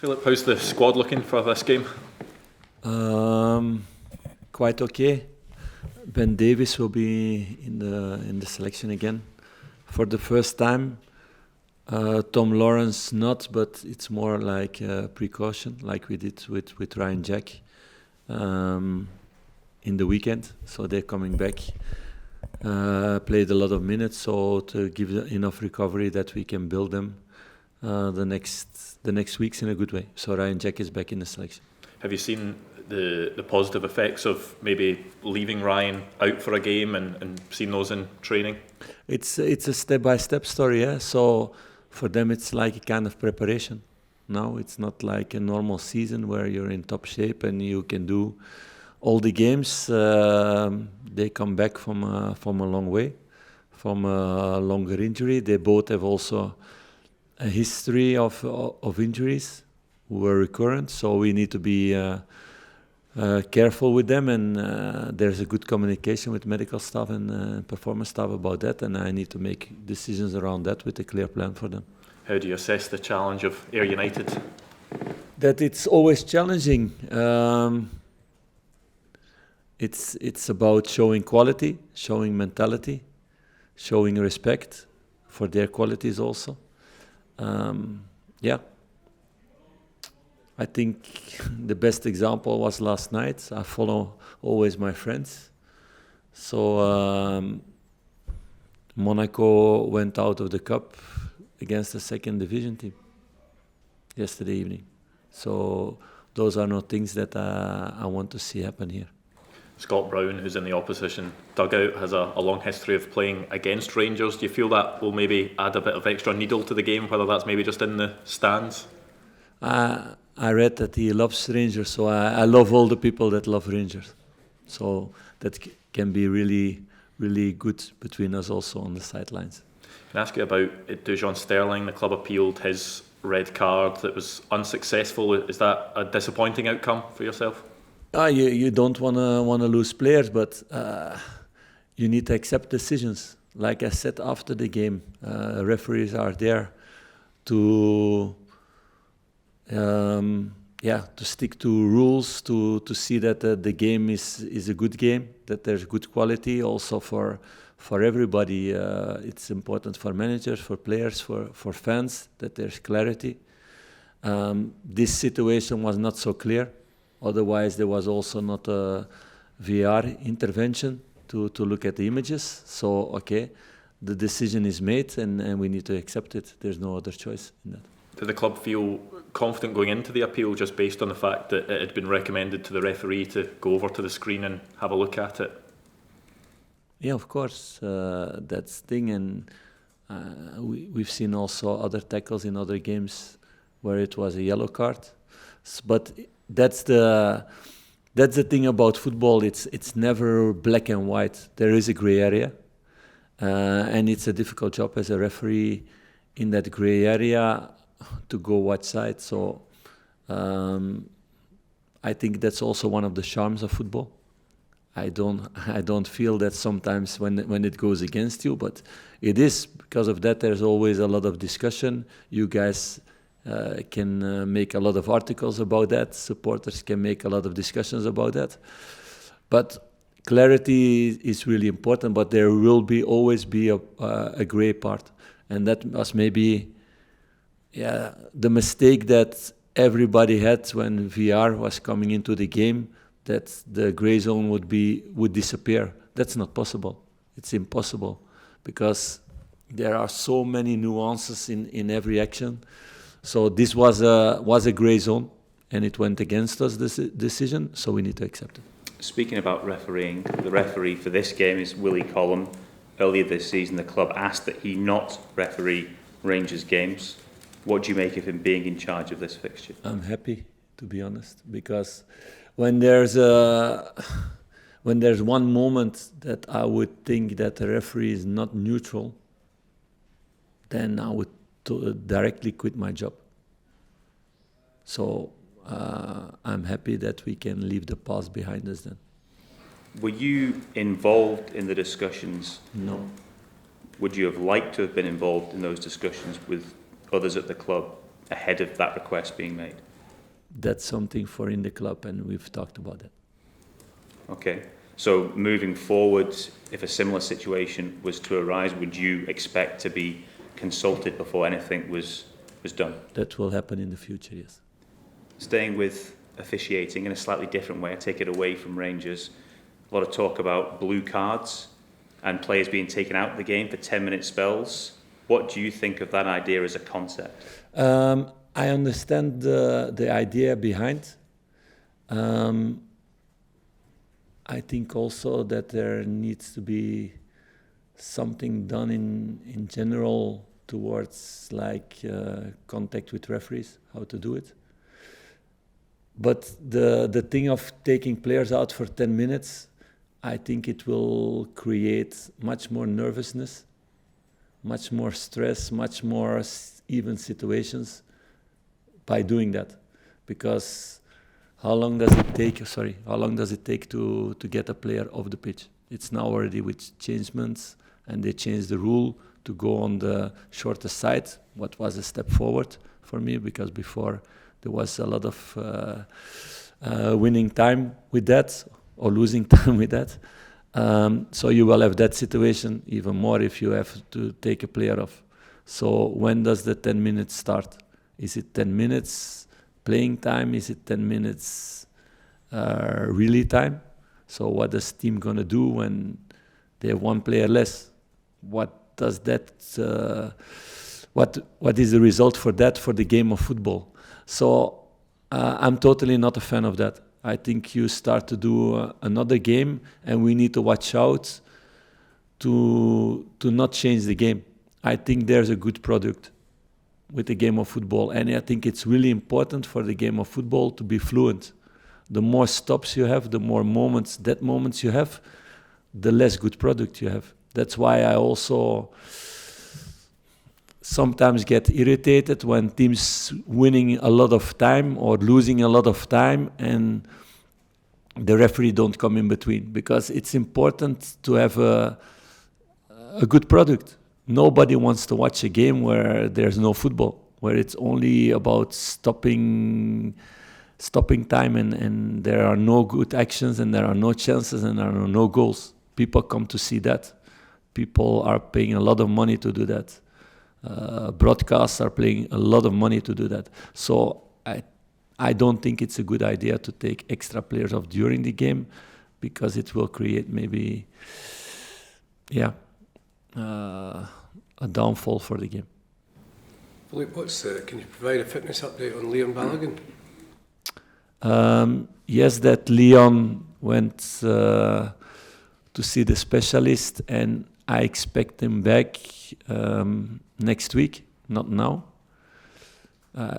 Philippe, how's the squad looking for this game? Quite okay. Ben Davies will be in the selection again for the first time. Tom Lawrence not, but it's more like precaution, like we did with Ryan Jack in the weekend. So they're coming back. Played a lot of minutes, so to give enough recovery that we can build them the next weeks in a good way. So Ryan Jack is back in the selection. Have you seen the positive effects of maybe leaving Ryan out for a game and seen those in training? It's a step-by-step story, yeah. So for them it's like a kind of preparation. Now it's not like a normal season where you're in top shape and you can do all the games. They come back from a long way, from a longer injury. They both have also a history of injuries who were recurrent, so we need to be careful with them, and there's a good communication with medical staff and performance staff about that, and I need to make decisions around that with a clear plan for them. How do you assess the challenge of Ayr United? That it's always challenging. It's about showing quality, showing mentality, showing respect for their qualities also. I think the best example was last night. I follow always my friends. So Monaco went out of the cup against the second division team yesterday evening. So those are not things that I want to see happen here. Scott Brown, who's in the opposition dugout, has a long history of playing against Rangers. Do you feel that will maybe add a bit of extra needle to the game, whether that's maybe just in the stands? I read that he loves Rangers, so I love all the people that love Rangers. So that can be really, really good between us also on the sidelines. Can I ask you about Dujon Sterling? The club appealed his red card that was unsuccessful. Is that a disappointing outcome for yourself? You don't want to lose players, but you need to accept decisions. Like I said after the game, referees are there to stick to rules, to see that the game is a good game, that there's good quality also for everybody. It's important for managers, for players, for fans, that there's clarity. This situation was not so clear. Otherwise, there was also not a VR intervention to look at the images. So, okay, the decision is made and we need to accept it. There's no other choice in that. Did the club feel confident going into the appeal just based on the fact that it had been recommended to the referee to go over to the screen and have a look at it? Yeah, of course, that's the thing. And we've seen also other tackles in other games where it was a yellow card. But that's the thing about football. It's never black and white. There is a grey area, and it's a difficult job as a referee in that grey area to go what side. So I think that's also one of the charms of football. I don't feel that sometimes when it goes against you, but it is because of that. There's always a lot of discussion. You guys can make a lot of articles about that. Supporters can make a lot of discussions about that. But clarity is really important, but there will always be a grey part. And that was maybe the mistake that everybody had when VR was coming into the game, that the grey zone would disappear. That's not possible. It's impossible because there are so many nuances in every action. So this was a grey zone, and it went against us, this decision, so we need to accept it. Speaking about refereeing, the referee for this game is Willie Collum. Earlier this season, the club asked that he not referee Rangers games. What do you make of him being in charge of this fixture? I'm happy, to be honest, because when there's one moment that I would think that the referee is not neutral, then I would directly quit my job. So I'm happy that we can leave the past behind us then. Were you involved in the discussions? No. Would you have liked to have been involved in those discussions with others at the club ahead of that request being made? that's something for in the club, and we've talked about that. Okay. So moving forward, if a similar situation was to arise, would you expect to be consulted before anything was done? That will happen in the future, yes. Staying with officiating in a slightly different way, I take it away from Rangers. A lot of talk about blue cards and players being taken out of the game for 10-minute spells. What do you think of that idea as a concept? I understand the idea behind. I think also that there needs to be something done in general towards contact with referees, how to do it. But the thing of taking players out for 10 minutes, I think it will create much more nervousness, much more stress, much more even situations by doing that. Because how long does it take to get a player off the pitch? It's now already with changements, and they changed the rule to go on the shorter side, what was a step forward for me, because before there was a lot of winning time with that, or losing time with that. So you will have that situation even more if you have to take a player off. So when does the 10 minutes start? Is it 10 minutes playing time? Is it 10 minutes really time? So what is team going to do when they have one player less? What does that? What is the result for that for the game of football? So I'm totally not a fan of that. I think you start to do another game, and we need to watch out to not change the game. I think there's a good product with the game of football, and I think it's really important for the game of football to be fluent. The more stops you have, the more moments you have, the less good product you have. That's why I also sometimes get irritated when teams winning a lot of time or losing a lot of time and the referee don't come in between, because it's important to have a good product. Nobody wants to watch a game where there's no football, where it's only about stopping time and there are no good actions and there are no chances and there are no goals. People come to see that. People are paying a lot of money to do that. Broadcasts are paying a lot of money to do that. So I don't think it's a good idea to take extra players off during the game, because it will create maybe, a downfall for the game. Philippe, can you provide a fitness update on Leon Balogun? Yes, that Leon went to see the specialist, and I expect him back next week, not now.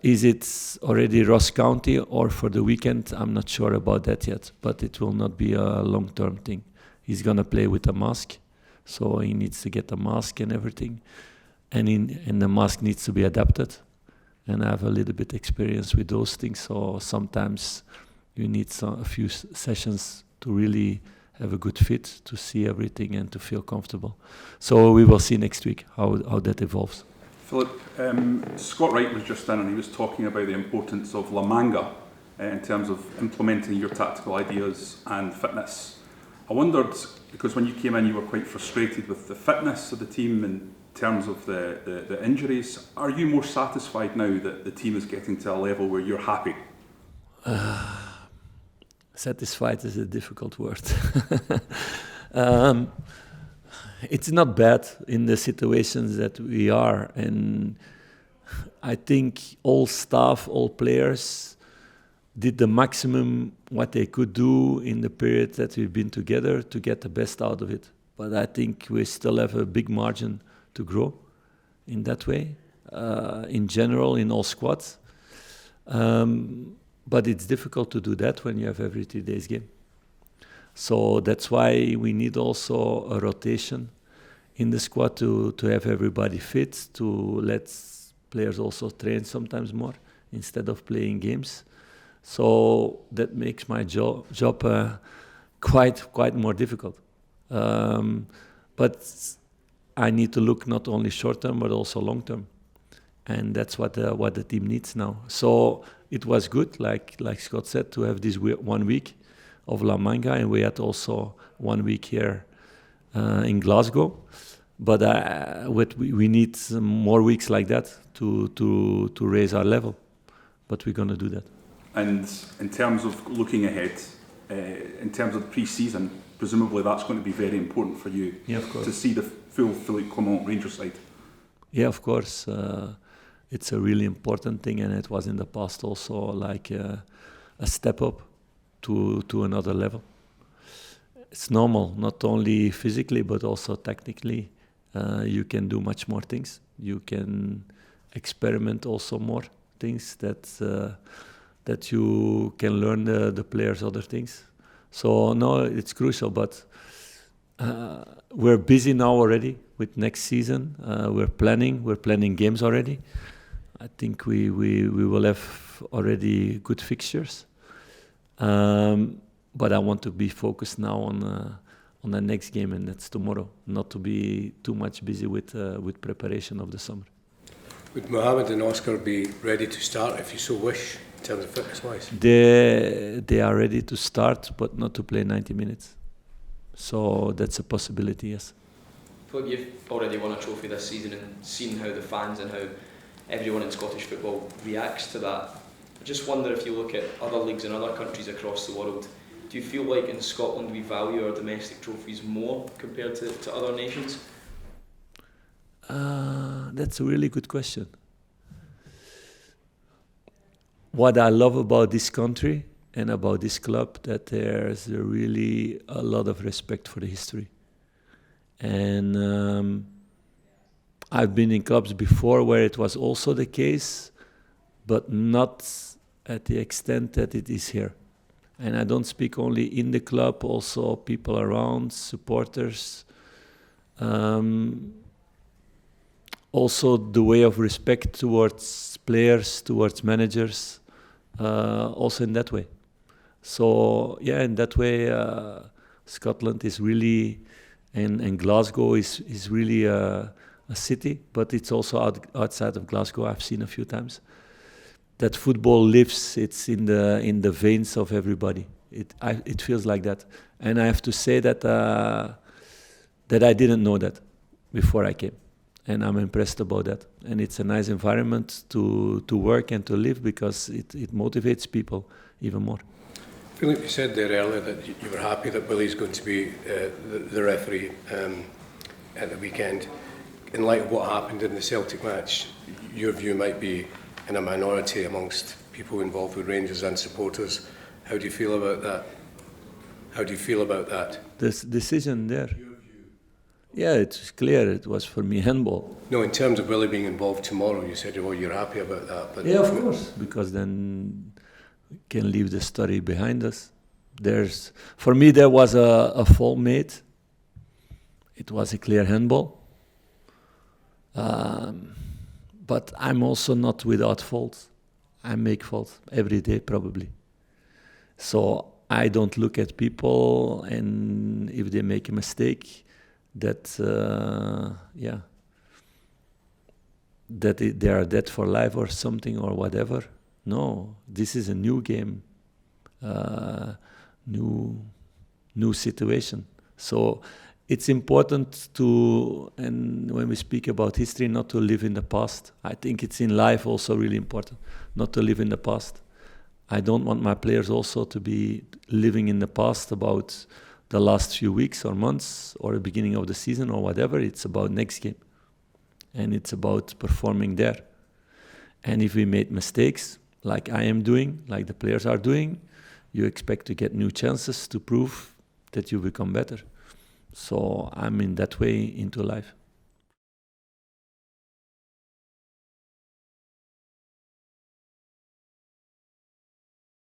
Is it already Ross County or for the weekend? I'm not sure about that yet, but it will not be a long-term thing. He's going to play with a mask, so he needs to get a mask and everything. And the mask needs to be adapted. And I have a little bit experience with those things, so sometimes you need a few sessions to really have a good fit, to see everything and to feel comfortable. So we will see next week how that evolves. Philippe, Scott Wright was just in and he was talking about the importance of La Manga in terms of implementing your tactical ideas and fitness. I wondered, because when you came in you were quite frustrated with the fitness of the team in terms of the injuries. Are you more satisfied now that the team is getting to a level where you're happy? Satisfied is a difficult word. It's not bad in the situations that we are, and I think all staff, all players did the maximum what they could do in the period that we've been together to get the best out of it. But I think we still have a big margin to grow in that way, in general, in all squads. But it's difficult to do that when you have every 3 days game. So that's why we need also a rotation in the squad to have everybody fit, to let players also train sometimes more instead of playing games. So that makes my job quite more difficult. But I need to look not only short term but also long term. and that's what the team needs now. So it was good, like Scott said, to have this 1 week of La Manga, and we had also 1 week here in Glasgow. But we need some more weeks like that to raise our level. But we're going to do that. And in terms of looking ahead, in terms of the pre-season, presumably that's going to be very important for you, yeah, of course, to see the full Philippe Clement Rangers side. Yeah, of course. It's a really important thing, and it was in the past also like a step up to another level. It's normal, not only physically but also technically. You can do much more things. You can experiment also more things that you can learn the players other things. So no, it's crucial. But we're busy now already with next season. We're planning games already. I think we will have already good fixtures. But I want to be focused now on the next game, and that's tomorrow. Not to be too much busy with preparation of the summer. Would Mohamed and Oscar be ready to start if you so wish, in terms of fitness-wise? They are ready to start, but not to play 90 minutes. So that's a possibility, yes. Philippe, you've already won a trophy this season and seen how the fans and how everyone in Scottish football reacts to that. I just wonder, if you look at other leagues in other countries across the world, do you feel like in Scotland we value our domestic trophies more compared to other nations? That's a really good question. What I love about this country and about this club, that there's really a lot of respect for the history. And I've been in clubs before where it was also the case, but not at the extent that it is here. And I don't speak only in the club, also people around, supporters. Also the way of respect towards players, towards managers, also in that way. So yeah, in that way, Scotland is really, and Glasgow is really a city, but it's also outside of Glasgow. I've seen a few times that football lives. It's in the veins of everybody. It feels like that, and I have to say that I didn't know that before I came. And I'm impressed about that. And it's a nice environment to work and to live, because it motivates people even more. Philippe, you said there earlier that you were happy that Willie's going to be the referee at the weekend. In light of what happened in the Celtic match, your view might be in a minority amongst people involved with Rangers and supporters. How do you feel about that? This decision there. Yeah, it's clear it was for me handball. No, in terms of Willie being involved tomorrow, you said, well, you're happy about that. But yeah, of course, because then we can leave the story behind us. For me, there was a fault made. It was a clear handball. But I'm also not without faults. I make faults every day, probably. So I don't look at people, and if they make a mistake, that they are dead for life or something or whatever. No, this is a new game, new situation. So it's important to, and when we speak about history, not to live in the past. I think it's in life also really important not to live in the past. I don't want my players also to be living in the past about the last few weeks or months or the beginning of the season or whatever. It's about next game, and it's about performing there. And if we made mistakes, like I am doing, like the players are doing, you expect to get new chances to prove that you become better. So I'm in that way into life.